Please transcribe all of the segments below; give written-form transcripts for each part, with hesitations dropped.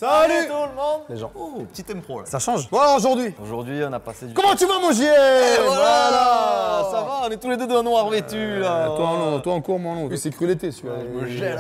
Salut tout le monde. Les gens. Oh, petit impro là. Ça change. Voilà aujourd'hui. Aujourd'hui, on a passé du Comment tu vas mon JL? Voilà. Ça va, on est tous les deux de noir vêtus là. Toi en cours, moi en long. Oui, c'est cru l'été celui-là. Je me gèle.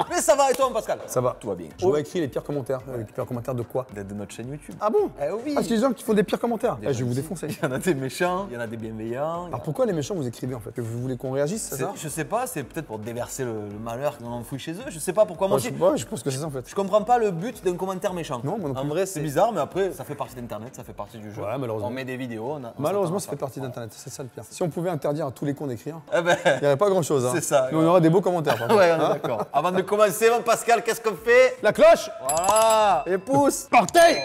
Mais ça va et toi, Pascal? Ça va. Tout va bien. Je vois écrit les pires commentaires. Les pires commentaires de quoi? De notre chaîne YouTube. Ah bon? Eh oui. Ah, c'est des gens qui font des pires commentaires. Des Je vais vous gentils. défoncer. Il y en a des méchants, il y en a des bienveillants. Alors pourquoi les méchants vous écrivez en fait? Que vous voulez qu'on réagisse, c'est ça? Je sais pas, c'est peut-être pour déverser le malheur qu'on enfouit chez eux. Je sais pas pourquoi moi aussi. Ouais, je pense que c'est ça en fait. Je comprends pas le but d'un commentaire méchant. Non, moi non plus. En vrai, c'est bizarre, mais après, ça fait partie d'Internet, ça fait partie du jeu. Ouais, malheureusement. On met des vidéos. Malheureusement, ça fait partie d'Internet, c'est ça le pire. Si on pouvait interdire à tous les cons d'écrire, Eh ben, il n'y aurait pas grand chose. Hein. C'est ça, Mais on aurait des beaux commentaires. par contre. ouais, on est d'accord. Avant de commencer, mon Pascal, qu'est-ce qu'on fait? La cloche, Voilà. Et pouce. partez,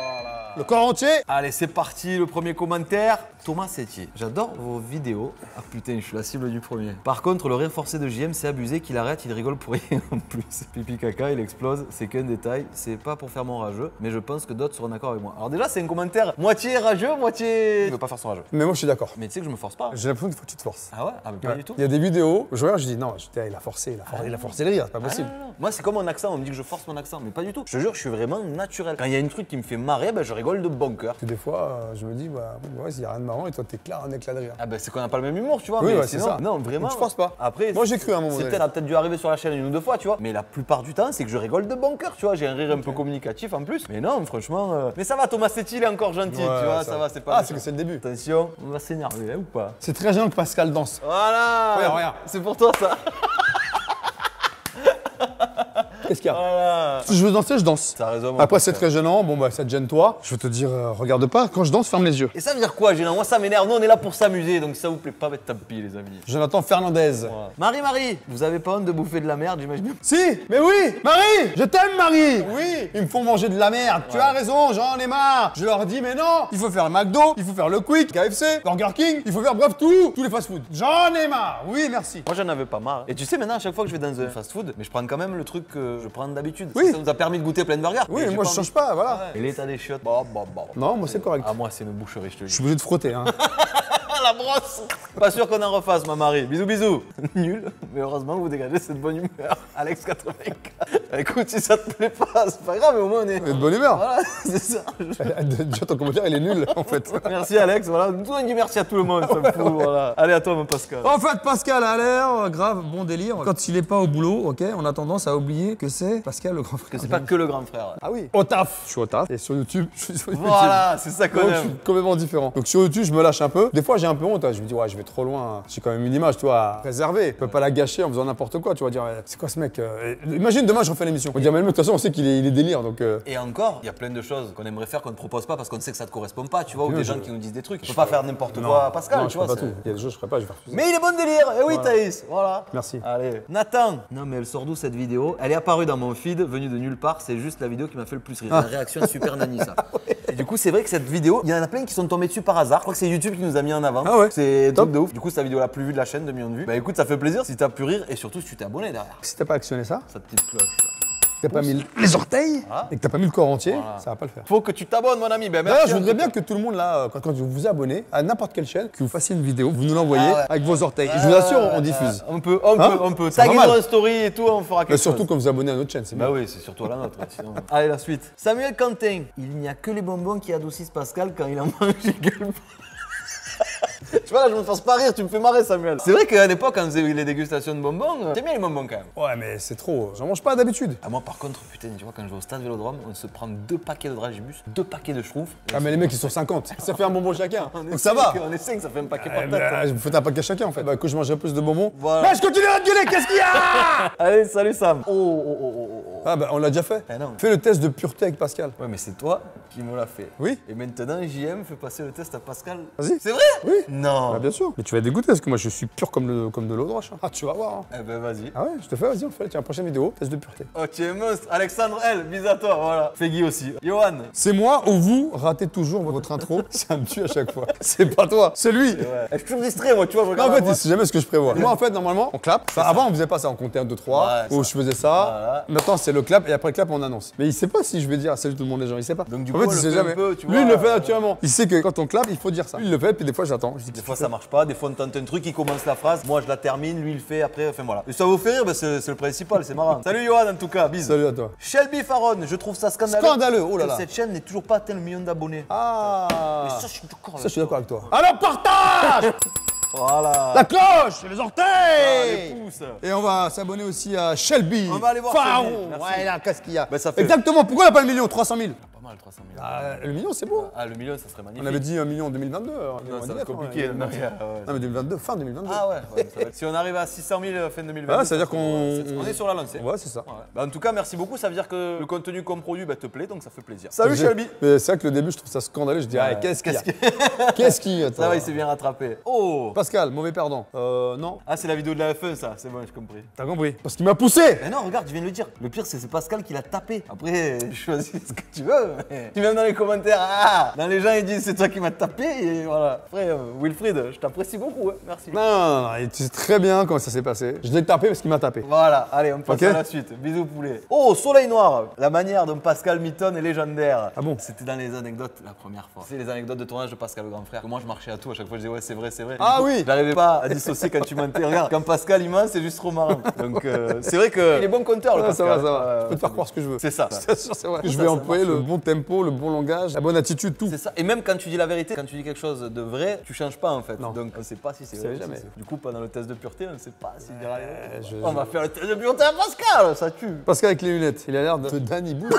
le corps entier. Allez, c'est parti, le premier commentaire. Thomas Sétier. J'adore vos vidéos. Ah putain, je suis la cible du premier. Par contre, le rire forcé de JM, c'est abusé, qu'il arrête, il rigole pour rien en plus. Pipi caca, il explose, c'est qu'un détail. C'est pas pour faire mon rageux, mais je pense que d'autres seront d'accord avec moi. Alors déjà, c'est un commentaire moitié rageux, moitié... Il veut pas faire son rageux. Mais moi je suis d'accord. Mais tu sais que je me force pas. J'ai l'impression qu'il faut que tu te forces. Ah ouais? Ah mais pas Ouais. du tout. Il y a des vidéos, je regarde, je dis non, il a forcé, il a forcé le rire, c'est pas possible. Ah, non. Moi, c'est comme mon accent, on me dit que je force mon accent, mais pas du tout. Je te jure, je suis vraiment naturel. Quand il y a une truc qui me fait marrer, ben, je rigole de bon cœur. Parce que des fois, je me dis, bah, ouais, s'il y a rien de marrant et toi t'es clair, un éclat de rire. Ah ben c'est qu'on n'a pas le même humour, tu vois. Oui, mais ouais, c'est sinon, ça. non, vraiment. Donc, je force pas. Après, Moi, j'ai cru à un moment donné. Ça a peut-être dû arriver sur la chaîne une ou deux fois, tu vois. Mais la plupart du temps, c'est que je rigole de bon cœur, tu vois. J'ai un rire un peu communicatif en plus. Mais non, franchement. Mais ça va, Thomas Setti, il est encore gentil, Ouais, tu vois. Ça va, c'est pas. Ah, c'est que c'est le début. Attention, on va s'énerver, hein, ou pas? C'est très gênant que Pascal danse. Voilà. Regarde. C'est pour toi ça. Qu'est-ce qu'il y a? Voilà. Si je veux danser, je danse. T'as raison. mon Après, c'est Pascal. très gênant. Bon, bah, ça te gêne toi. Je veux te dire, regarde pas. Quand je danse, ferme les yeux. Et ça veut dire quoi, gênant? Moi, ça m'énerve. Nous, on est là pour s'amuser, donc si ça vous plaît pas, tant pis, les amis. Jonathan Fernandez. Voilà. Marie, vous avez pas honte de bouffer de la merde, j'imagine? Si, mais oui, Marie, je t'aime Marie. Oui, ils me font manger de la merde. Tu as raison, j'en ai marre. Je leur dis mais non, il faut faire le McDo, il faut faire le Quick, KFC, Burger King, il faut faire bref tous les fast-food. J'en ai marre. Oui, merci. Moi j'en avais pas marre. Et tu sais maintenant à chaque fois que je vais dans un fast-food, mais je prends quand même le truc que je prends d'habitude. Oui. Ça nous a permis de goûter plein de burgers. Oui, Et mais j'ai moi pas je envie. change pas, voilà. Et l'état des chiottes. Bon. Non, moi c'est correct. Ah moi c'est une boucherie, je te Je dis. suis obligé de frotter, hein. La brosse. Pas sûr qu'on en refasse, ma Marie. Bisous. Nul, mais heureusement que vous dégagez cette bonne humeur. Alex 84. Écoute, si ça te plaît pas, c'est pas grave, mais au moins on est. De bonne humeur. Voilà, c'est ça. Déjà ton commentaire il est nul en fait. Merci Alex, voilà. Tout on dit merci à tout le monde, ça me fout, voilà. Allez à toi mon Pascal. En fait, Pascal a l'air grave, bon délire. Quand il est pas au boulot, ok, on a tendance à oublier que c'est Pascal le grand frère. Que c'est pas que le grand frère. Ah oui. Au taf. Je suis au taf. Et sur YouTube, je suis sur YouTube. Voilà, c'est ça qu'on Donc, je aime. suis complètement différent. Donc sur YouTube, je me lâche un peu. Des fois, j'ai un peu honte. Je me dis, ouais, je vais trop loin. J'ai quand même une image, tu vois, à préserver. Je peux pas la gâcher en faisant n'importe quoi. Tu vas dire, c'est quoi ce mec Imagine demain, je refais l'émission. On va dire, mais le mec, de toute façon, on sait qu'il est délire. Donc, Et encore, il y a plein de choses qu'on aimerait faire qu'on ne propose pas parce qu'on sait que ça te correspond pas, tu vois, ou Non, des je- gens qui nous disent des trucs. On peut pas faire n'importe quoi, Pascal, non, tu je vois. ferai pas c'est- tout. Il y a des choses que je ferai pas, je vais faire refuser. Mais il est bon délire, eh oui Voilà. Thaïs, voilà. Merci. Allez, Nathan. Non mais elle sort d'où cette vidéo? Elle est apparue dans mon feed, venue de nulle part, c'est juste la vidéo qui m'a fait le plus rire. La réaction est super nani ça. Et du coup c'est vrai que cette vidéo, il y en a plein qui sont tombés dessus par hasard. Je crois que c'est YouTube qui nous a mis en avant. Ah ouais. C'est Top. top de ouf. Du coup c'est la vidéo la plus vue de la chaîne, 2 millions de vues. Bah écoute, ça fait plaisir si t'as pu rire et surtout si tu t'es abonné derrière. Si t'as pas actionné ça, Cette petite cloche. que t'as pas mis les orteils Ah. et que t'as pas mis le corps entier, Voilà. ça va pas le faire. Faut que tu t'abonnes mon ami. Ben merci. D'ailleurs, je en voudrais tout bien cas. que tout le monde là, quand vous vous abonnez à n'importe quelle chaîne, que vous fassiez une vidéo, vous nous l'envoyez Ah ouais. avec vos orteils. Et je vous assure, on diffuse. On peut C'est taguer normal. dans la story et tout, on fera Mais quelque surtout chose. quand vous abonnez à notre chaîne, c'est Bah bien. oui, c'est surtout à la nôtre. Sinon... Allez, la suite. Samuel Quentin. Il n'y a que les bonbons qui adoucissent Pascal quand il en mange, il gueule pas. Tu vois, là, je me force pas rire, tu me fais marrer, Samuel. C'est vrai qu'à l'époque, quand on faisait les dégustations de bonbons, t'aimes bien les bonbons quand même. Ouais, mais c'est trop. J'en mange pas d'habitude. Ah, moi, par contre, putain, tu vois, quand je vais au stade Vélodrome, on se prend 2 paquets de dragibus, 2 paquets de schtroumpfs. Ah, mais les mecs, ils sont 50. Ça fait un bonbon chacun. On est Donc ça va. On est 5, ça fait un paquet Eh par ben, tête. vous faites un paquet chacun en fait. Bah, que je mangerai plus de bonbons. Voilà. Mais je continue à te gueuler, qu'est-ce qu'il y a? Allez, salut Sam. Oh. Ah, bah, on l'a déjà fait. Eh non. Fais le test de pureté avec Pascal. Ouais, mais c'est toi qui me l'as fait. Oui. Et maintenant, JM fait passer le test à Pascal. Vas-y. C'est vrai? Oui. Non. Bah, bien sûr. Mais tu vas être dégoûté parce que moi, je suis pur comme de l'eau de roche. Hein. Ah, tu vas voir. Hein. Eh ben, vas-y. Ah ouais, je te fais, vas-y, on fait. Tiens, prochaine vidéo, test de pureté. Oh, tu es un monstre. Alexandre L, bis à toi, voilà. Feggy aussi. Johan. C'est moi ou vous ratez toujours votre intro. Ça me tue à chaque fois. C'est pas toi, c'est lui. Ouais. Je suis toujours distrait, moi, tu vois, je Non, regarde. en à fait, droite. c'est jamais ce que je prévois. Moi, en fait, normalement, on clappe. Enfin, avant, on faisait pas ça. On comptait 1, 2, 3. Ouais, Ou ça. je faisais ça. Voilà. Maintenant, c'est le clap. Et après le clap, on annonce. Mais il sait pas si je vais dire salut tout le monde, les gens. Il sait pas. Donc, du en coup, fait, on il le sait fait un jamais. peu, tu Lui, vois, il le fait naturellement. Il sait que quand on clappe, il faut dire ça. Lui, il le fait. Puis des fois, j'attends. Je dis foot. Des fois ça marche pas, des fois on tente un truc, il commence la phrase, moi je la termine, lui il fait après, enfin voilà. Et ça vous fait rire, bah, c'est le principal, c'est marrant. Salut Johan en tout cas, bisous. Salut à toi. Shelby Faron, je trouve ça scandaleux. Scandaleux, oh là là. Que cette chaîne n'ait toujours pas atteint le million d'abonnés. Ah. Et ça, je suis d'accord Ça, je suis d'accord avec toi. Alors, partage Voilà. la cloche et les Ah, orteils. les pouces. Et on va s'abonner aussi à Shelby. On va aller voir Pharaon. Shelby, merci. Ouais, là, qu'est-ce qu'il y a Bah, ça fait- Exactement. Pourquoi on n'a pas le million? 300 000. Pas mal 300 000. Le million, c'est beau. Ah, le million, ça serait magnifique. On avait dit 1 million en 2022. Non, ça va être compliqué. Non, Ouais. mais 2022, fin 2022. Ah ouais, ça va être- si on arrive à 600 000 fin 2020, Ah, ça veut dire qu'on. on est sur la lancée. Ouais, c'est ça. Ouais. Bah, en tout cas, merci beaucoup. Ça veut dire que le contenu qu'on produit te plaît, donc ça fait plaisir. Salut J'ai- Shelby. Mais c'est vrai que le début, je trouve ça scandaleux. Je dis, ah, qu'est-ce qu'il y a Qu'est-ce qu'il y a Ça va, il s'est bien rattrapé. Oh Pascal, mauvais perdant. Non. Ah, c'est la vidéo de la F1, ça. C'est bon, j'ai compris. T'as compris? Parce qu'il m'a poussé. Mais non, regarde, je viens de le dire. Le pire, c'est Pascal qui l'a tapé. Après, choisis ce que tu veux. Mais... Tu mets dans les commentaires, ah dans les gens, ils disent c'est toi qui m'as tapé. Et voilà. Après, Wilfried, je t'apprécie beaucoup. Hein. Merci. Non, et tu sais très bien comment ça s'est passé. Je l'ai tapé parce qu'il m'a tapé. Voilà, allez, on passe Ok. à la suite. Bisous poulet. Oh, Soleil Noir. La manière dont Pascal Mitton est légendaire. Ah bon? C'était dans les anecdotes la première fois. C'est les anecdotes de tournage de Pascal le grand frère. Moi, je marchais à tout. À chaque fois, je disais ouais, c'est vrai, c'est vrai. Ah Du coup, oui. J'arrivais pas à dissocier quand tu mentais. Regarde, quand Pascal il ment, c'est juste trop marrant. Donc, c'est vrai que. Il est bon compteur, le Ah, ça Pascal. va, ça va. Je peux te faire croire ce que je veux. C'est ça. C'est sûr, c'est vrai. Je Ça, vais ça employer marche. le bon tempo, le bon langage, la bonne attitude, tout. C'est ça. Et même quand tu dis la vérité, quand tu dis quelque chose de vrai, tu changes pas en fait. Non. Donc on sait pas si c'est Tu vrai. sais ou si jamais. c'est faux. Du coup, pendant le test de pureté, on ne sait pas si dira les vrais. je- On va faire le test de pureté à Pascal, ça tue. Pascal avec les lunettes, il a l'air de Danny Boone.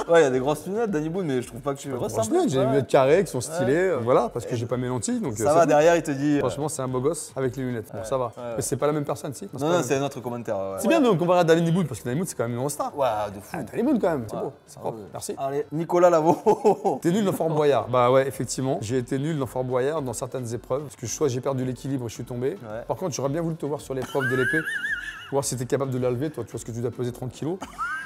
Ouais, il y a des grosses lunettes, Danny Boone, mais je trouve pas que tu ressembles. Franchement, j'ai des lunettes carrées qui sont stylées, voilà, parce que j'ai pas mes lentilles, donc Ça va, c'est derrière, il te dit. bon. Franchement, c'est un beau gosse avec les lunettes. Bon, ça va. Mais c'est pas la même personne, si. Non, non, c'est un autre commentaire. Ouais. C'est bien de comparer à Danny Boone, parce que Danny Boone, c'est quand même une star. Ouais, de fou. Danny Boone, quand même, c'est beau, c'est propre. ouais. Merci. Allez, Nicolas Lavaux. T'es nul dans Fort Boyard. Bah ouais, effectivement, j'ai été nul dans Fort Boyard dans certaines épreuves, parce que soit j'ai perdu l'équilibre et je suis tombé. Ouais. Par contre, j'aurais bien voulu te voir sur l'épreuve de l'épée, voir si t'es capable de la lever. Toi, tu vois ce que tu dois peser 30 kilos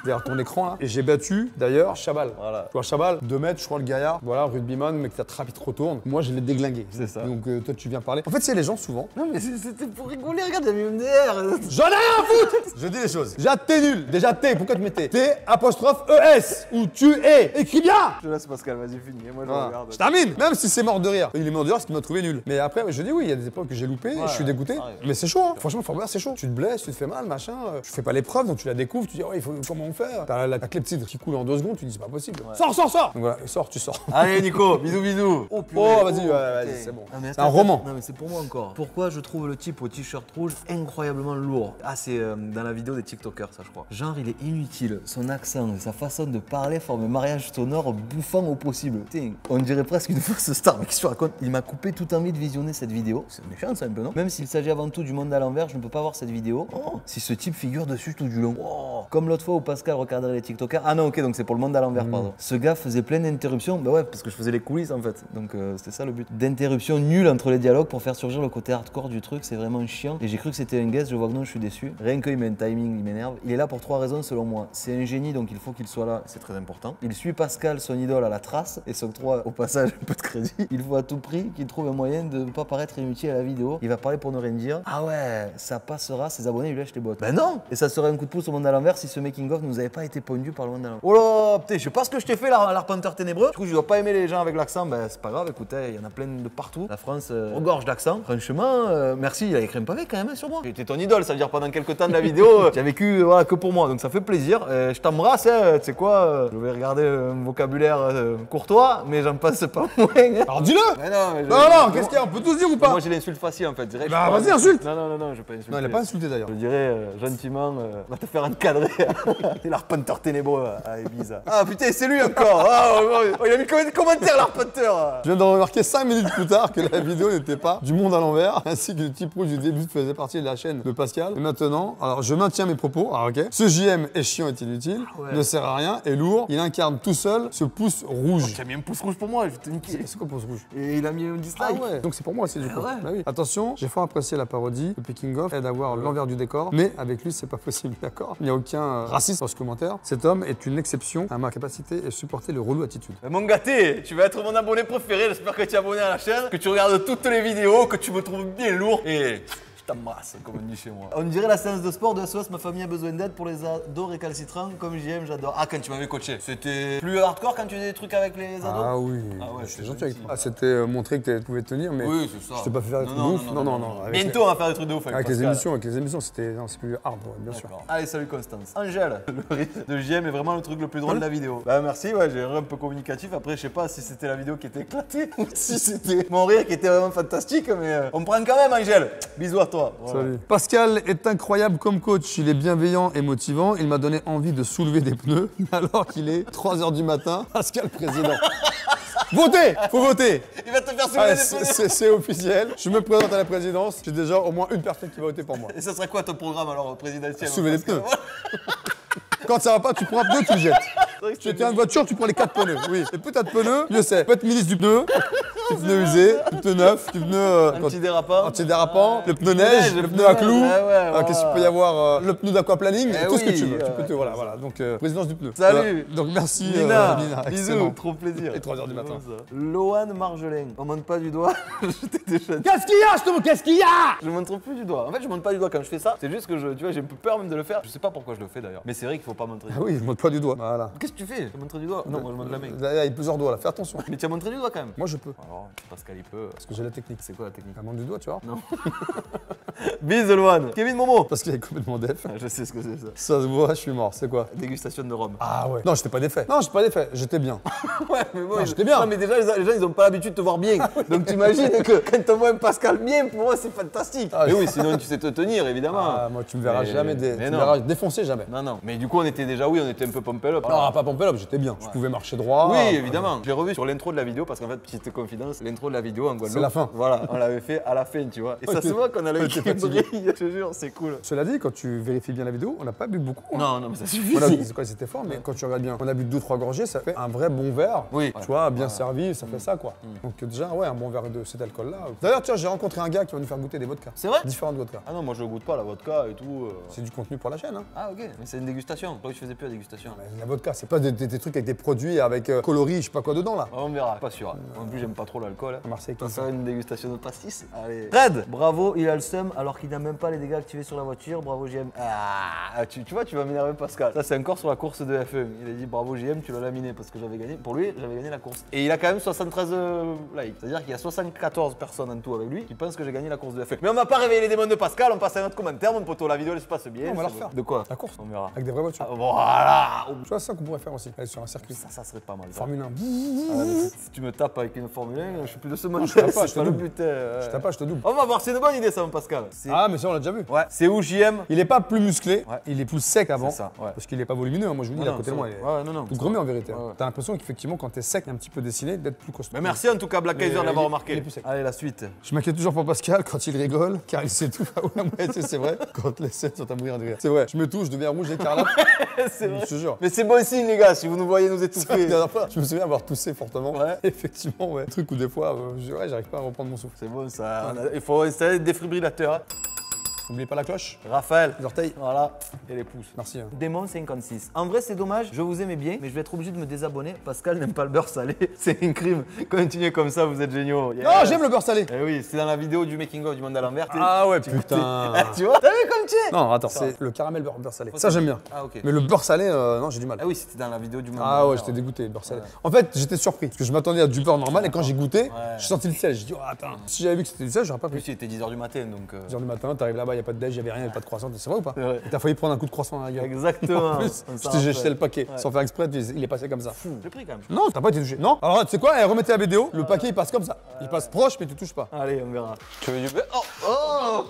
derrière ton écran là. Et j'ai battu d'ailleurs Chabal. Voilà. Tu vois, Chabal, 2 mètres, je crois, le gaillard. Voilà, rugbyman, mais que t'as très vite retourne. Moi, je l'ai déglingué. C'est ça. Donc, toi, tu viens parler. En fait, c'est les gens souvent. Non, mais c'était pour rigoler, regarde, il y a MDR. J'en ai rien à foutre. Je dis les choses. Déjà, t'es nul. Déjà, t'es. Pourquoi tu mettais T apostrophe ES ou tu es. Écris bien. Je laisse Pascal, vas-y, finis. Moi, je Voilà. regarde. Je termine. Même si c'est mort de rire. Il est mort de rire parce qu'il m'a trouvé nul. Mais après, je dis oui, il y a des épreuves que j'ai loupées et je suis dégoûté. pareil. Mais c'est chaud. Hein. Franchement, Fort Boyard, c'est chaud. Tu te blesses, tu te fais mal, machin. Tu fais pas l'épreuve, donc tu la découvres. Tu dis, ouais, il faut comment on fait. T'as la clepsydre qui coule en 2 secondes. Tu dis, c'est pas possible. Sors, sors, sors. Donc voilà, sors, tu sors. Allez, Nico, bisous, bisous. Oh, Oh, vas-y, vas-y, c'est bon. Ah, mais C'est un roman. Non, mais c'est pour moi encore. Pourquoi je trouve le type au t-shirt rouge incroyablement lourd? Ah, c'est dans la vidéo des TikTokers, ça, je crois. Genre, il est inutile. Son accent et sa façon de parler forment un mariage sonore bouffant au possible. Putain, on dirait presque une fausse star. Mais qu'est-ce que tu racontes? Il m'a coupé toute envie de visionner cette vidéo. C'est méchant, ça, un peu, non? Même s'il s'agit avant tout du monde à l'envers, je ne peux pas voir cette vidéo. Oh, si ce type figure dessus tout du long. Oh, comme l'autre fois où Pascal regarderait les TikTokers. Ah non, ok, donc c'est pour le monde à l'envers, pardon. Ce gars faisait plein d'interruptions. Bah ouais, parce que je faisais les coulisses en fait. Donc c'était ça le but. D'interruptions nulles entre les dialogues pour faire surgir le côté hardcore du truc. C'est vraiment chiant. Et j'ai cru que c'était un guest. Je vois que non, je suis déçu. Rien qu'il met un timing, il m'énerve. Il est là pour 3 raisons selon moi. C'est un génie, donc il faut qu'il soit là. C'est très important. Il suit Pascal, son idole, à la trace et s'octroie au passage un peu de crédit. Il faut à tout prix qu'il trouve un moyen de ne pas paraître inutile à la vidéo. Il va parler pour ne rien dire. Ah ouais, ça passera. Ses abonnés lui lèchent les bottes. Ben non. Et ça serait un coup de pouce au monde à l'envers si ce making-of nous avait pas été pondu par le monde à l'envers. Oh là, putain, je sais pas ce que je t'ai fait, l'arpenteur ténébreux. Du coup, je dois pas aimer les gens avec l'accent. Ben c'est pas grave. Écoutez, il y en a plein de partout. La France regorge d'accent. Franchement, merci. Il a écrit un pavé quand même hein, sur moi. J'étais ton idole. Ça veut dire pendant quelques temps de la vidéo, j'ai vécu voilà que pour moi. Donc ça fait plaisir. Je t'embrasse. Hein, tu sais quoi je vais regarder un vocabulaire courtois, mais j'en passe pas moins. Alors dis-le. Mais non, mais Non, non, qu'est-ce qu'il y a? On peut tous dire ou pas? Moi j'ai l'insulte facile en fait. Direct, Bah, je vas-y, parle. insulte. Non, je vais pas insulter. Non, il a pas insulté d'ailleurs. Je dirais gentiment, va te faire encadrer. L'arpenteur ténébreux à Ibiza. Ah putain, c'est lui encore. Il a mis combien de commentaires l'arpenteur? Je viens de remarquer 5 minutes plus tard que la vidéo n'était pas du monde à l'envers, ainsi que le type rouge du début faisait partie de la chaîne de Pascal. Et maintenant, alors je maintiens mes propos. Alors ok. Ce JM est chiant, est inutile, ne sert à rien, est lourd. Il incarne tout seul ce pouce rouge. Tu as mis un pouce rouge pour moi, je vais te niquer. C'est quoi pouce rouge? Et il a mis un dislike. Ah ouais. Donc c'est pour moi aussi du coup. ouais. Bah oui. Attention, j'ai fort apprécié la parodie. Le picking off aide à voir l'envers du décor, mais avec lui c'est pas possible, d'accord? Il n'y a aucun racisme dans ce commentaire. Cet homme est une exception à ma capacité et supporter le relou attitude. Mon gâté, tu vas être mon abonné préféré. J'espère que tu es abonné à la chaîne, que tu regardes toutes les vidéos, que tu me trouves bien lourd. Et je t'embrasse, comme on dit chez moi. On dirait la séance de sport de SOS, ma famille a besoin d'aide pour les ados récalcitrants, comme JM, j'adore. Ah, quand tu m'avais coaché, c'était plus hardcore quand tu faisais des trucs avec les ados? Ah oui, c'était gentil avec toi. Ah, c'était montrer que tu pouvais tenir, mais oui, c'est ça. Je t'ai pas fait faire des trucs de ouf. Non. Bientôt, on va faire des trucs de ouf avec les émissions, c'était plus hard, bien sûr. Allez, salut Constance. Angèle, le rire de JM est vraiment le truc le plus drôle de la vidéo. Bah merci, ouais, j'ai un peu communicatif. Après, je sais pas si c'était la vidéo qui était éclatée ou si c'était mon rire qui était vraiment fantastique, mais on me prend quand même, Angèle. Bisous à toi. Voilà. Salut. Pascal est incroyable comme coach. Il est bienveillant et motivant. Il m'a donné envie de soulever des pneus alors qu'il est 3 h du matin. Pascal président. Votez! Faut voter! Il va te faire soulever des pneus. C'est officiel. Je me présente à la présidence. J'ai déjà au moins une personne qui va voter pour moi. Et ça serait quoi ton programme alors présidentiel? Soulever des pneus. Quand ça va pas, tu prends un pneu, tu le jettes. Tu tiens une voiture, tu prends les 4 pneus. Oui, les putains de pneus, mieux c'est. Tu peux être ministre du pneu, du pneu usé, du pneu neuf, du pneu antidérapant, le pneu neige, le pneu à clous. Qu'est-ce qu'il peut y avoir? Le pneu d'aquaplaning, tout ce que tu veux. Tu peux voilà. Donc, présidence du pneu. Salut. Donc, merci Nina. Nina. Bisous, trop plaisir. Et 3 h du matin. Lohan Marjolaine. On monte pas du doigt. Je t'ai déjà dit. Qu'est-ce qu'il y a, justement? Qu'est-ce qu'il y a? Je montre plus du doigt. En fait, je monte pas du doigt quand je fais ça. C'est juste que tu vois, j'ai un peu peur même de le faire. Je sais pas pourquoi je le fais d'ailleurs. Mais c'est vrai qu'il faut pas montrer. Ah oui, je montre pas du doigt. Voilà. Qu'est-ce que tu fais? Tu montres du doigt? Non, moi je montre la main. Il y a plusieurs doigts là, fais attention. Mais tu as montré du doigt quand même? Moi je peux. Alors, Pascal il peut. Parce que j'ai la technique. C'est quoi la technique? La montre du doigt, tu vois? Non. Bisous Lohan. Kevin Momo. Parce qu'il est complètement def. Je sais ce que c'est ça. Ça se voit, je suis mort. C'est quoi? Dégustation de rhum. Ah ouais. Non, j'étais pas défait. Non, j'étais pas défait. J'étais bien. Ouais, mais bon, Non, j'étais bien. Non, mais déjà, les gens, ils ont pas l'habitude de te voir bien. Donc t'imagines que quand on voit un Pascal bien, pour eux, c'est fantastique. Ah, mais oui, sinon tu sais te tenir, évidemment. Ah, moi, tu me verras Mais- jamais mais tu me non. verras défoncer jamais. Non. Mais du coup, on était un peu pompé up. Non, pas pompé up, j'étais bien. Je pouvais marcher droit. Oui, évidemment. J'ai revu sur l'intro de la vidéo parce qu'en fait, petite confidence, l'intro de la vidéo en Guadeloupe. C'est la fin. Voilà, on l'avait fait à la fin, tu vois. Et ça se voit qu'on a l'œil Ok, qui fatigué. brille, je te jure, c'est cool. Cela dit, quand tu vérifies bien la vidéo, on n'a pas bu beaucoup. hein. Non, mais ça suffit. C'est quoi, c'était fort, mais quand tu regardes bien, on a bu 2-3 gorgées, ça fait un vrai bon verre. Oui. Tu vois, bien servi, ça fait ça quoi. Donc déjà, ouais, un bon verre de cet alcool-là. D'ailleurs, tiens, j'ai rencontré un gars qui va nous faire goûter des vodkas. C'est vrai? Différentes vodkas. Ah non, moi je goûte pas la vodka et tout. C'est du contenu pour la chaîne. Hein. Ah ok, mais c'est une dégustation. Toi, je faisais plus la dégustation. Mais la vodka, c'est pas des trucs avec des produits avec coloris, je sais pas quoi dedans là. On verra, pas sûr. En plus, j'aime pas trop l'alcool. À Marseille, On va comme ça. faire une dégustation de pastis. Allez. Red, bravo, il a le seum alors qu'il n'a même pas les dégâts activés sur la voiture. Bravo JM. Ah, tu vois, tu vas m'énerver Pascal. Ça, c'est encore sur la course de F1. Il a dit bravo JM, tu l'as laminé parce que j'avais gagné. Pour lui, j'avais gagné la course. Et il a quand même 73 likes. C'est-à-dire qu'il y a 74 personnes en tout avec lui qui pensent que j'ai gagné la course de F1. Mais on m'a pas réveillé les démons de Pascal, on passe à un autre commentaire, mon poteau. La vidéo, elle se passe bien. On va la refaire. De quoi? La course. On verra. Avec des vraies voitures. Ah, voilà. Tu vois, c'est ça qu'on pourrait faire aussi. Aller sur un circuit. Ça serait pas mal. Ça. Formule 1. Ah, mais si tu me tapes avec une Formule 1, je suis plus de ce monde. tape pas, je C'est te le double. but. Je tape pas, je te double. On va voir, c'est une bonne idée ça, mon Pascal. Ah, mais ça, on l'a déjà vu. Ouais, c'est où JM? Il est pas plus musclé, Ouais. il est plus sec avant. C'est ça, ouais. Parce qu'il est pas volumineux. hein. Moi, je vous dis, il est à Non, côté de ça- moi. Il est Ouais, non. tout grumé en vérité. hein. Ouais, ouais. T'as l'impression qu'effectivement, quand t'es sec et un petit peu dessiné, d'être plus costaud. Mais merci en tout cas, Black Kaiser, Mais d'avoir il remarqué. est plus sec. Allez, la suite. Je m'inquiète toujours pour Pascal quand il rigole, car il sait tout. Ah ouais, c'est vrai. Quand les scènes sont à mourir de rire. C'est vrai. Je me touche, je deviens rouge écarlate. C'est vrai. Je te jure. Mais c'est bon signe, les gars, si vous nous voyez nous La étouffer. dernière fois, je me souviens avoir toussé fortement. Ouais. Effectivement, ouais. Truc où des fois, j'arrive pas à reprendre mon souffle. C'est bon ça. Il faut installer des défibrillateurs. N'oubliez pas la cloche, Raphaël. les orteils. Voilà. Et les pouces. Merci. hein. Démon 56. En vrai, c'est dommage, je vous aimais bien, mais je vais être obligé de me désabonner. Pascal n'aime pas le beurre salé. C'est un crime. Continuez comme ça, vous êtes géniaux. Yes. Non, j'aime le beurre salé. Eh oui, c'est dans la vidéo du making-of du monde à l'envers. Ah ouais, putain. Tu vois? T'as vu comme tu es? Non, attends, c'est le caramel beurre salé. Ça, j'aime bien. Ah ok. Mais le beurre salé, non, j'ai du mal. Ah oui, c'était dans la vidéo du monde à Ah l'envers. ouais, j'étais dégoûté, beurre salé. En fait, j'étais surpris parce que je m'attendais à du beurre normal et quand j'ai goûté, j'ai senti le sel. J'ai dit, oh, attends, si j'avais vu que c'était du sel, j'aurais pas En plus, pris. il était 10h du matin donc. 10h du matin, t'arrives là-bas, y a pas de déj, y avait rien, y a pas de croissant, c'est vrai ou pas? Ouais. Et t'as failli prendre un coup de croissant à la gueule. Exactement. En plus, On s'en j'ai jeté rappelle. le paquet sans faire exprès, puis il est passé comme ça. J'ai pris quand même. Non, t'as pas été touché. Non. Alors, tu sais quoi? Remettez la vidéo, le paquet il passe comme ça. Il passe proche, mais tu touches pas. Allez, on verra. Tu veux du beurre? Oh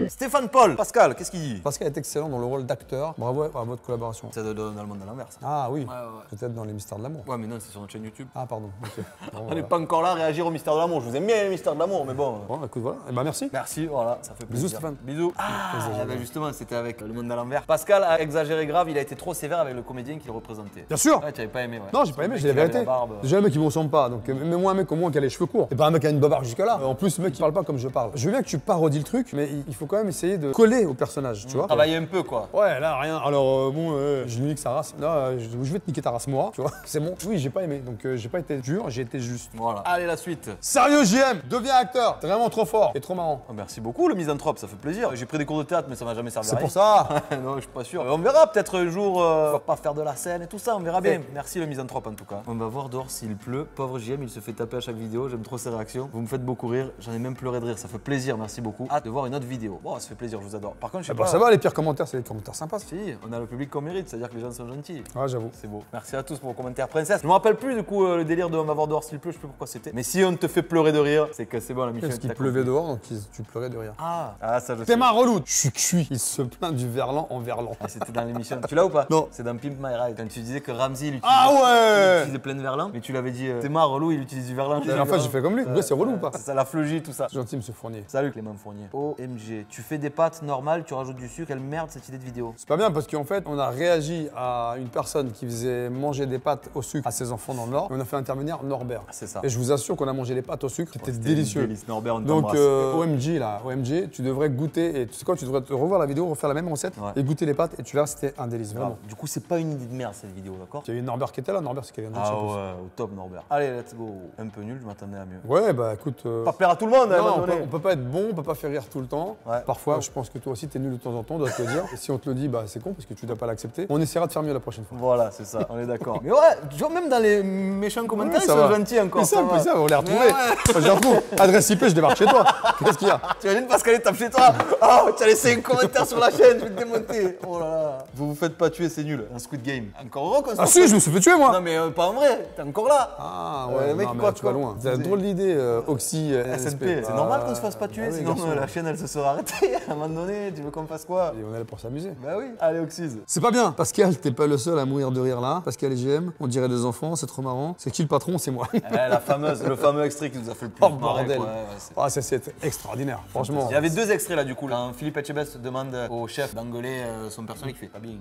Stéphane Paul. Pascal, qu'est-ce qu'il dit? Pascal est excellent dans le rôle d'acteur. Bravo à votre collaboration. C'est dans le monde à l'envers. ça. Ah oui, Ouais. peut-être dans les mystères de l'amour. Ouais, mais non, c'est sur notre chaîne YouTube. Ah, pardon. Ok. Bon, On voilà. n'est pas encore là à réagir au mystère de l'amour. Je vous aime bien les mystères de l'amour, mais bon. Bon, écoute, voilà. Eh ben, merci. Merci, voilà, ça fait plaisir. Bisous, Stéphane. Bisous. Ah, bah justement, c'était avec le monde à l'envers. Pascal a exagéré grave, il a été trop sévère avec le comédien qu'il représentait. Bien sûr. Ouais, tu avais pas aimé, ouais. Non, j'ai pas aimé, Le j'ai mec la qui avait vérité. barbe. Déjà, un mec qui me ressemble pas. Donc, mets-moi un mec au moins qui a les cheveux courts. C'est pas un mec qui a une babarde jusque-là. En plus, le mec qui parle pas comme je parle. Je veux bien que tu parodies le truc, mais il faut quand quand même essayer de coller au personnage, tu vois. Travailler un peu, quoi. Ouais, là, rien. Alors, bon, je lui nique sa race. Là, je vais te niquer ta race, moi, tu vois. C'est bon. Oui, j'ai pas aimé. Donc, j'ai pas été dur, j'ai été juste. Voilà. Allez, la suite. Sérieux, JM, deviens acteur. T'es vraiment trop fort et trop marrant. Oh, merci beaucoup, le misanthrope, ça fait plaisir. J'ai pris des cours de théâtre, mais ça m'a jamais servi à C'est rien. pour ça. Non, je suis pas sûr. On verra peut-être un jour, on va pas faire de la scène et tout ça, on verra bien. Merci le misanthrope en tout cas. On va voir dehors s'il pleut. Pauvre JM, il se fait taper à chaque vidéo, j'aime trop ses réactions. Vous me faites beaucoup rire, j'en ai même pleuré de rire, ça fait plaisir, merci beaucoup. Hâte de voir une autre vidéo. Bon, ça fait plaisir, je vous adore. Par contre, je sais pas. Ça va, les pires commentaires, c'est les commentaires sympas. Si, on a le public qu'on mérite, c'est-à-dire que les gens sont gentils. Ouais, j'avoue. C'est beau. Merci à tous pour vos commentaires princesse. Je me rappelle plus du coup le délire de on va voir dehors s'il pleut, je sais plus pourquoi c'était. Mais si on te fait pleurer de rire, c'est que c'est bon la mission. Parce qu'il pleuvait dehors, donc tu pleurais de rire. Ah, ça je sais. T'es ma relou. Je suis cuit. Il se plaint du verlan en verlan. Ah, c'était dans l'émission. Tu l'as ou pas? Non. C'est dans Pimp My Ride. Quand tu disais que Ramsey il utilisait plein de verlan, mais tu l'avais dit, t'es marre relou, il utilise du verlan. En fait, j'ai fait comme lui. Ouais, c'est relou ou pas? C'est ça, la fleugie, tout ça. C'est gentil, monsieur Fournier. Salut Clément Fournier. OMG, tu fais des pâtes normales, tu rajoutes du sucre. Quelle merde cette idée de vidéo. C'est pas bien parce qu'en fait, on a réagi à une personne qui faisait manger des pâtes au sucre à ses enfants dans le Nord et on a fait intervenir Norbert. C'est ça. Et je vous assure qu'on a mangé les pâtes au sucre, c'était délicieux. Délice, Norbert, on Donc t'embrasse. OMG là, OMG, tu devrais goûter et tu sais quoi, tu devrais te revoir la vidéo, refaire la même recette et goûter les pâtes et tu verras, c'était un délice vraiment. Du coup, c'est pas une idée de merde cette vidéo, d'accord? Il y a eu Norbert qui était là, Norbert c'est quelqu'un d'autre. Ah ouais, au top Norbert. Allez, let's go. Un peu nul, je m'attendais à mieux. Ouais, bah écoute. Pas plaire à tout le monde, à un moment Non, donné. on peut pas être bon, on peut pas faire rire tout le temps. Ouais. Parfois, je pense que toi aussi, t'es nul de temps en temps, on doit te le dire. Et si on te le dit, bah c'est con parce que tu dois pas l'accepter. On essaiera de faire mieux la prochaine fois. Voilà, c'est ça, on est d'accord. Mais ouais, tu vois, même dans les méchants commentaires, ils ça sont va. gentils encore. C'est simple, on les a retrouvés. Je les retrouve. Adresse IP, je débarque chez toi. Qu'est-ce qu'il y a? Tu imagines Pascal il tape chez toi? Oh, tu as laissé un commentaire sur la chaîne, je vais te démonter. Oh là là. Vous vous faites pas tuer, c'est nul. Un Squid Game. Encore heureux qu'on se Ah si, je me suis fait tuer moi. Non mais pas en vrai, t'es encore là. Ah ouais, mec, non, mais quoi, tu vas loin. C'est une drôle d'idée, Oxy, SNP. C'est normal qu'on se fasse pas tuer, Ah oui, sinon garçon. la chaîne elle se serait arrêtée. À un moment donné, tu veux qu'on fasse quoi? Et on est là pour s'amuser. Bah oui. Allez, Oxys. C'est pas bien. Pascal, t'es pas le seul à mourir de rire là. Pascal et GM, on dirait des enfants, c'est trop marrant. C'est qui le patron? C'est moi. Le fameux extrait qui nous a fait le plus Oh marrer, bordel. quoi. Ah ça c'est extraordinaire, franchement. Il y avait deux extraits là du coup. Là, Philippe Etchebest demande au chef d'engueuler son personnage qui fait pas bien.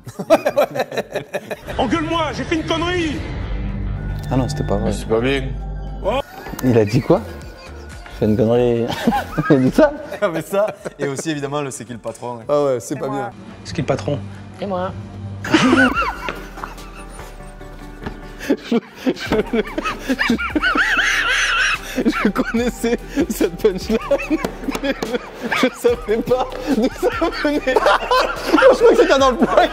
Engueule-moi, j'ai fait une connerie. Ah non, c'était pas vrai. C'est pas bien. Il a dit quoi? Je fais une connerie. Il a dit ça? Mais ça, et aussi évidemment le c'est qui le patron. Ah ouais, c'est pas bien. C'est qui le patron? Et moi? Je connaissais cette punchline, mais je savais pas d'où ça venait. Je crois que c'était dans le poignet.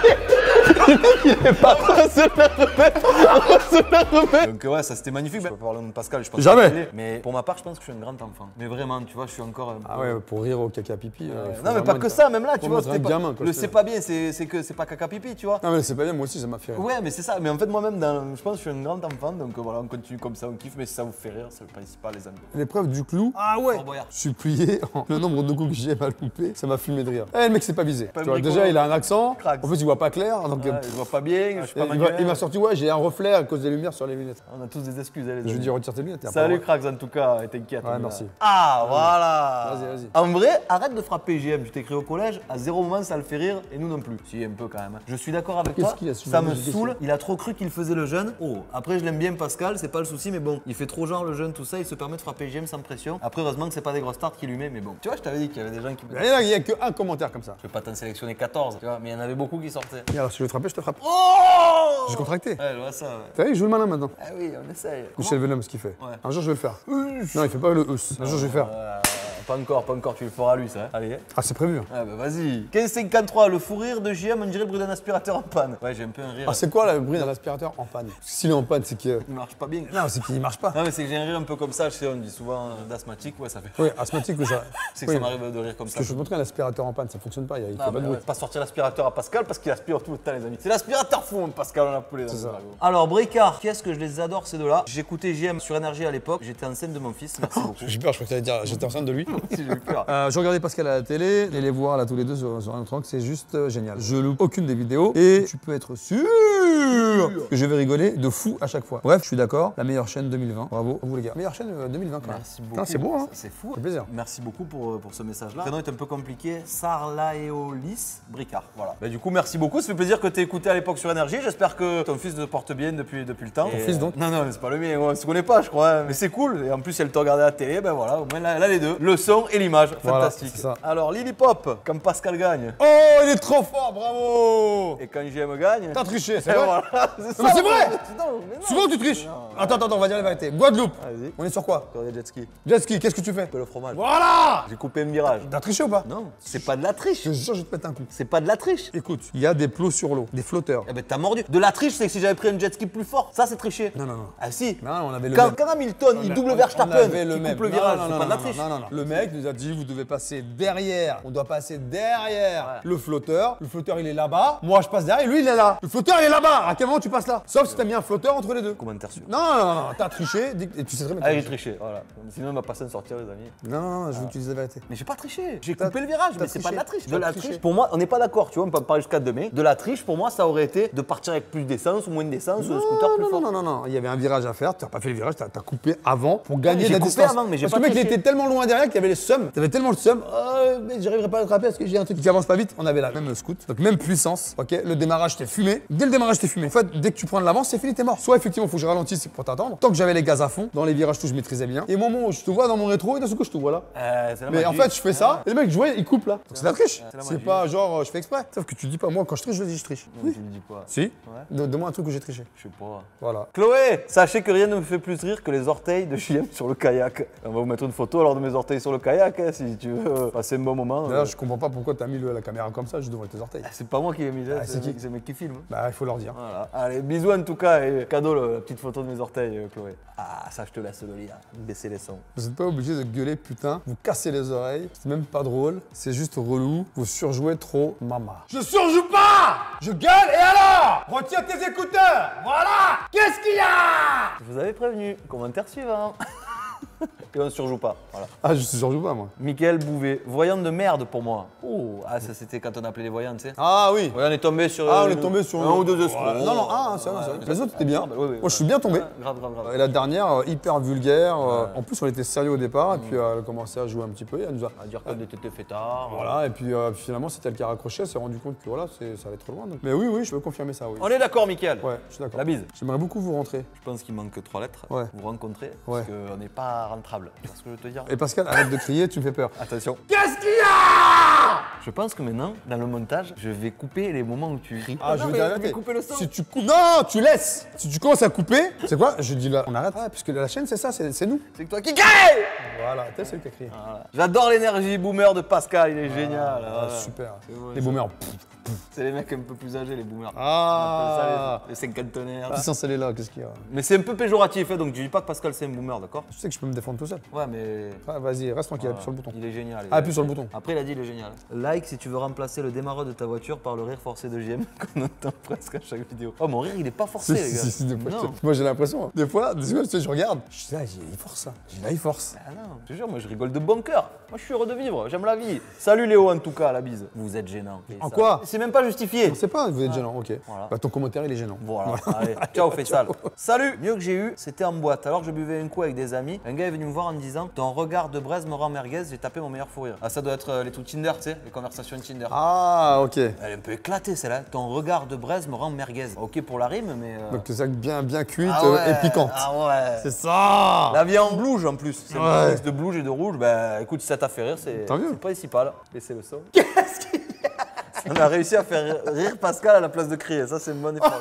Le mec, il est pas. On va se la remettre. Donc ouais, ça c'était magnifique. Je peux pas parler de Pascal, je pense. Jamais. que mais pour ma part, je pense que je suis un grand enfant. Mais vraiment, tu vois, je suis encore. Ah ouais, pour rire au caca pipi. Non mais pas que ça, même là, tu faut vois. mettre un c'était pas- gamin, quoi, le je c'est sais. pas bien, c'est que c'est pas caca pipi, tu vois. Non mais c'est pas bien, moi aussi ça m'a fait rire. Ouais, mais c'est ça. Mais en fait, moi-même, je pense que je suis un grand enfant. Donc voilà, on continue comme ça, on kiffe. Mais si ça vous fait rire, c'est le principal, les amis. L'épreuve du clou. Ah ouais. Fort Boyard. Je suis plié en le nombre de coups que j'ai mal loupé, ça m'a fumé de rire. Eh le mec c'est pas visé. Tu vois, bricolo. déjà il a un accent. Crack. En plus il voit pas clair. Donc, Ouais, je vois pas bien, je suis pas il manuel. m'a sorti ouais j'ai un reflet à cause des lumières sur les lunettes. On a tous des excuses, les Je lui amis. dis retire tes lunettes. t'as pas Salut le droit. Cracks en tout cas, et t'inquiète. Ouais, on est merci. là. Ah voilà. Vas-y. En vrai, arrête de frapper GM, tu t'es créé au collège, à zéro moment ça le fait rire et nous non plus. Si un peu quand même. Je suis d'accord avec Qu'est-ce toi, qu'il a su ça me me poser des saoule, questions il a trop cru qu'il faisait le jeune. Oh, après je l'aime bien Pascal, c'est pas le souci mais bon, il fait trop genre le jeune tout ça, il se permet de frapper GM sans pression. Après heureusement que c'est pas des grosses tartes qui lui met mais bon. Tu vois, je t'avais dit qu'il y avait des gens qui me... Il y a que un commentaire comme ça. Je vais pas t'en sélectionner 14, tu vois, mais il y en avait beaucoup qui sortaient. Et alors si je veux te frapper, je te frappe. Oh J'ai contracté. Ouais, je vois ça, ouais. T'as vu, il joue le malin maintenant. Ah oui, on essaye. Michel Venom ce qu'il fait. Ouais. Un jour je vais le faire. Non il fait pas le us. Un jour je vais le faire. Pas encore, tu le feras lui ça. Allez. Ah c'est prévu. Ah bah vas-y. 15,53, le fou rire de JM, on dirait le bruit d'un aspirateur en panne. Ouais, j'ai un peu un rire. Ah c'est quoi le bruit d'un aspirateur en panne? S'il est en panne c'est que... Il marche pas bien. Non c'est qu'il marche pas. Non mais c'est que j'ai un rire un peu comme ça, je sais, on dit souvent d'asthmatique, ouais ça fait. Oui, asthmatique ou ça. C'est que Oui. ça m'arrive de rire comme Parce ça. que je te montrer un aspirateur en panne, ça fonctionne pas, il fait Ah, pas bah, de ouais, bruit. pas sortir l'aspirateur à Pascal parce qu'il aspire tout le temps les amis. C'est l'aspirateur fou, hein, Pascal, on l'a appelé dans C'est le ça. dragon. Alors Bricard, qu'est-ce que je les adore ces deux-là. J'écoutais JM sur Énergie à l'époque, j'étais enceinte de mon fils, merci beaucoup. J'ai peur, je crois que t'allais dire j'étais enceinte de lui. Si j'ai eu peur. Je regardais Pascal à la télé et les voir là tous les deux sur un truc, c'est juste génial. Je loupe aucune des vidéos et tu peux être sûr que je vais rigoler de fou à chaque fois. Bref, je suis d'accord, la meilleure chaîne 2020. Bravo à vous les gars. Meilleure chaîne 2020 quand même. Merci beaucoup. Putain, c'est beau hein. C'est fou. Ça fait plaisir. Merci beaucoup pour ce message-là. Le prénom est un peu compliqué. Sarlaeolis Bricard. Voilà. Bah, du coup, merci beaucoup. Ça fait plaisir que tu aies écouté à l'époque sur Énergie. J'espère que ton fils te porte bien depuis le temps. Ton fils, donc Non, c'est pas le mien. On se connaît pas, je crois. Mais c'est cool. Et en plus, elle te regardait à la télé. Ben voilà, au moins là les deux. Le son et l'image. Voilà, Fantastique. c'est ça. Alors, Lily Pop, quand Pascal gagne. Oh, il est trop fort, bravo. Et quand JM gagne. T'as triché, c'est Et vrai. voilà, Non, mais c'est vrai. Souvent tu triches. Non. Attends, on va dire la vérité. Guadeloupe. Vas-y. On est sur quoi? Sur des jet ski. Jet ski, qu'est-ce que tu fais? Le fromage. Voilà. J'ai coupé un virage. T'as triché ou pas? Non, c'est pas de la triche. Je te jure, je vais te mettre un coup. C'est pas de la triche. Écoute, il y a des plots sur l'eau, des flotteurs. Eh ben t'as mordu. De la triche, c'est que si j'avais pris un jet ski plus fort, ça c'est tricher. Non. Ah si. Non, on avait le Quand, même. quand Hamilton, il double Verstappen, avait qui même. coupe le Non, virage, non, c'est non, pas de la non, triche. non. Le mec nous a dit, vous devez passer derrière. On doit passer derrière le flotteur. Le flotteur, il est là-bas. Moi, je passe derrière. Lui, il est là. Le flotteur, il est là-bas. À quel moment tu passes là? Sauf si t'as mis un flotteur entre les deux. Commentaire sûr. Non. T'as triché. Et tu sais très bien. que Ah, t'as j'ai triché. triché, voilà. Sinon, il m'a pas s'en sortir, les amis. Non, je veux que tu dises la vérité. Mais j'ai pas triché. J'ai T'as- coupé le virage, t'as mais c'est pas de la triche. triché. De la T'as triché. triche, pour moi, on n'est pas d'accord, tu vois, on peut parler jusqu'à demain. De la triche, pour moi, ça aurait été de partir avec plus d'essence ou moins d'essence ou un scooter plus fort. Non. Il y avait un virage à faire. Tu n'as pas fait le virage. Tu as coupé avant pour gagner j'ai de la coupé distance. avant, mais j'ai Parce pas que le mec, il triché. était tellement loin derrière qu'il y avait les seums. Tu avais tellement le seum. Mais j'arriverai pas à l'attraper parce que j'ai un truc qui avance pas vite. On avait la même scoot, donc même puissance. Ok. Le démarrage, t'es fumé. Dès le démarrage, t'es fumé. En fait, dès que tu prends de l'avance, c'est fini, t'es mort. Soit effectivement, faut que je ralentisse pour t'attendre. Tant que j'avais les gaz à fond, dans les virages, tout je maîtrisais bien. Et au moment où je te vois dans mon rétro, et d'un seul coup, je te vois là. C'est la Mais en magie. fait, je fais ça, et le mec, je vois, il coupe là. Donc c'est la triche. c'est la C'est magie. pas genre, je fais exprès. Sauf que tu dis pas, moi, quand je triche, je dis je triche. Non, tu me dis pas. Si. Donne-moi un truc où j'ai triché. Je sais pas. Voilà. Chloé, sachez que rien ne me fait plus rire que les orteils de JM sur le kayak. On va vous mettre une photo alors de mes orteils sur le kayak, hein, si tu veux passer un bon moment. D'ailleurs, je comprends pas pourquoi t'as mis la caméra comme ça, juste devant tes orteils. C'est pas moi qui l'ai mis là, c'est qui c'est le mec qui filme. Bah, il faut leur dire. Voilà. Allez, bisous en tout cas et cadeau la petite photo de mes orteils, Chloé. Ah, ça, je te laisse le lire. Baisser les sons. Vous n'êtes pas obligé de gueuler, putain. Vous cassez les oreilles. C'est même pas drôle. C'est juste relou. Vous surjouez trop, maman. Je surjoue pas. Je gueule et alors? Retire tes écouteurs. Voilà. Qu'est-ce qu'il y a? Je vous avais prévenu. Commentaire suivant. Et on ne surjoue pas. Voilà. Ah, je surjoue pas, moi. Mickaël Bouvet, voyante de merde pour moi. Oh, ah, ça c'était quand on appelait les voyants, tu sais. Ah oui. Ouais, on est tombé sur. Ah, on est tombé sur un ou deux escrocs. Ouais. Non, c'est vrai. Les autres, c'était bien. Ah, bah, oui, Moi, je suis bien tombé. Ouais, grave. Et la dernière, hyper vulgaire. En plus, on était sérieux au départ. Et puis, elle a commencé à jouer un petit peu. Et elle nous a. À dire qu'on était fait tard. Voilà. Et puis, finalement, c'était elle qui a raccroché. Elle s'est rendu compte que voilà, ça allait trop loin. Donc. Mais oui, je peux confirmer ça, oui. On est d'accord, Mickaël. Ouais, je suis d'accord. La bise. J'aimerais beaucoup vous rentrer. Je pense qu'il manque 3 lettres. Ouais. Vous rencontrer. Ouais. Parce qu'on n'est pas rentable. C'est ce que je veux te dire. Et Pascal, arrête de crier, tu me fais peur. Attention. Qu'est-ce qu'il y a? Je pense que maintenant, dans le montage, je vais couper les moments où tu cries. Ah, je Non, veux mais dire, je vais arrêtez. couper le son. Si tu coupes. Non, tu laisses. Si tu commences à couper, c'est quoi? Je dis là, on arrête. Ah, puisque la chaîne, c'est ça, c'est nous. C'est que toi qui cries. Voilà, t'es celui qui a crié. Voilà. J'adore l'énergie boomer de Pascal, il est génial. Ah, Voilà. super. C'est bon, Les boomers. C'est les mecs un peu plus âgés, les boomers. Ah. On appelle ça les cinquantenaires. Puissance, elle est là, qu'est-ce qu'il y a? Mais c'est un peu péjoratif, hein, donc je dis pas que Pascal c'est un boomer, d'accord? Tu sais que je peux me défendre tout seul. Ouais, mais. Ah, vas-y, reste tranquille, appuie sur le bouton. Il est génial. Ah, appuie sur le bouton. Après, il a dit il est génial. Like si tu veux remplacer le démarreur de ta voiture par le rire forcé de JM qu'on entend presque à chaque vidéo. Oh, mon rire, il est pas forcé, les gars. Si, des fois, Non. moi j'ai l'impression. Des fois, je regarde. Je dis, ah, il force ça. Je dis, là, il force. Ah non, je te jure, moi je rigole de bon cœur. Moi je suis heureux de vivre, j'aime la vie. Salut Léo en tout cas, la bise. Vous êtes gênant. Et En ça- quoi? C'est même pas justifié. On sait pas, vous êtes gênant, ok. Voilà. Bah, ton commentaire, il est gênant. Voilà, allez, ciao Faisal. Salut, mieux que j'ai eu, c'était en boîte. Alors je buvais un coup avec des amis. Un gars est venu me voir en me disant ton regard de braise me rend merguez, j'ai tapé mon meilleur fou rire. Ah, ça doit être les trucs Tinder, tu sais, les conversations Tinder. Ah, ok. Elle est un peu éclatée celle-là. Ton regard de braise me rend merguez. Ok pour la rime, mais. Donc, c'est ça bien cuite Ah ouais, et piquante. Ah ouais. C'est ça. La vie en blouge en plus. C'est Ouais. un mix de blouge et de rouge. Bah écoute, si ça t'a fait rire, c'est Tant mieux. le principal. Laissez le son. Qu'est-ce qu'il y a? On a réussi à faire rire Pascal à la place de crier. Ça, c'est une bonne effort.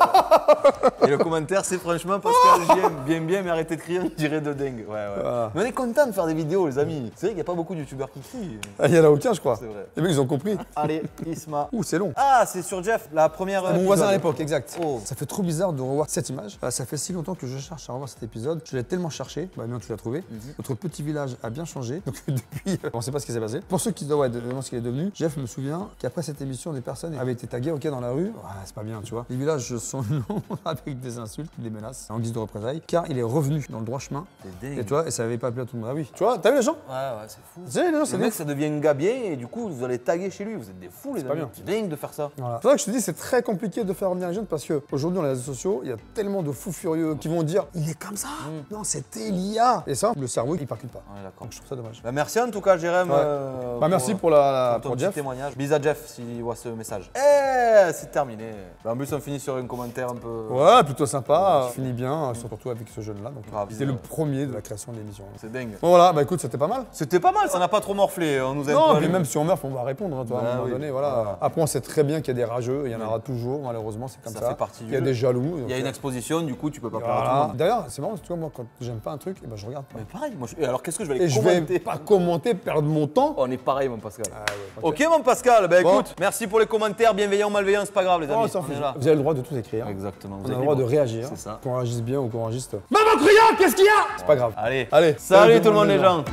Et le commentaire, c'est franchement Pascal, j'aime bien, mais arrêtez de crier, on dirait de dingue. Ouais. Ah. Mais on est content de faire des vidéos, les amis. C'est vrai qu'il n'y a pas beaucoup de youtubeurs qui crient. Ah, il y en a aucun, je crois. C'est vrai. Les mecs, ils ont compris. Allez, Isma. Ouh, c'est long. Ah, c'est sur Jeff, la première. Mon voisin à épisode. l'époque, exact. Oh. Ça fait trop bizarre de revoir cette image. Ça fait si longtemps que je cherche à revoir cet épisode. Je l'ai tellement cherché. Bah, maintenant, tu l'as trouvé. Notre petit village a bien changé. Donc, depuis, on ne sait pas ce qui s'est passé. Pour ceux qui doivent demander ce qu'il est devenu, Jeff me souvient qu'après cette émission, des personnes avaient été taguées dans la rue. Ah, c'est pas bien, tu vois. Les villages sont longs avec des insultes, des menaces en guise de représailles, car il est revenu dans le droit chemin. C'est dingue. Et toi, et ça avait pas plu à tout le monde. Ah oui. Tu vois, t'as vu les gens? Ouais, c'est fou. Tu sais, les gens, c'est Le des mec, ça devient un gars bien et du coup, vous allez taguer chez lui. Vous êtes des fous, les pas amis. bien. C'est dingue de faire ça. Voilà. C'est vrai que je te dis, c'est très compliqué de faire revenir les jeunes parce qu'aujourd'hui, dans les réseaux sociaux, il y a tellement de fous furieux qui vont dire il est comme ça. Non, c'était l'IA. Et ça, le cerveau, il percute pas. On est d'accord. Donc je trouve ça dommage. Bah, merci en tout cas, Jérém. Ouais. Bah, merci pour ton pour petit Jeff. témoignage. Bis à Jeff s'il voit ça. ce message. Eh, c'est terminé. Bah, en plus, on finit sur un commentaire un peu. Ouais, plutôt sympa. Tu finis bien, surtout avec ce jeune-là. Donc, Grave. c'était le premier de la création de l'émission. C'est dingue. Bon, voilà, bah écoute, c'était pas mal. C'était pas mal, ça n'a pas trop morflé. On nous aime Non, pas. mais même si on meurt, on va répondre, hein, toi, à un Bah moment oui. donné. Voilà. Après, on sait très bien qu'il y a des rageux, il y en aura toujours, malheureusement, c'est comme ça. Ça fait partie du Il y a jeu. des jaloux. Il y a une exposition, du coup, tu peux pas plaire à tout le Voilà. monde. D'ailleurs, c'est marrant, tu vois, moi, quand j'aime pas un truc, eh ben, je regarde pas. Mais pareil, moi, et alors qu'est-ce que je vais aller Et je commenter vais pas commenter, perdre mon temps. On est pareil, mon Pascal. Ah ouais, Ok, mon Pascal, bah Bon. écoute, merci pour les commentaires, bienveillants, malveillants, c'est pas grave, les Oh, amis. on s'en On fout. est là. Vous avez le droit de tout écrire. Exactement. Vous On a avez le droit de libre. réagir. C'est ça. Qu'on réagisse bien ou qu'on réagisse. Maman criant, qu'est-ce qu'il y a? C'est pas grave. Allez, Allez, salut tout le monde, les gens.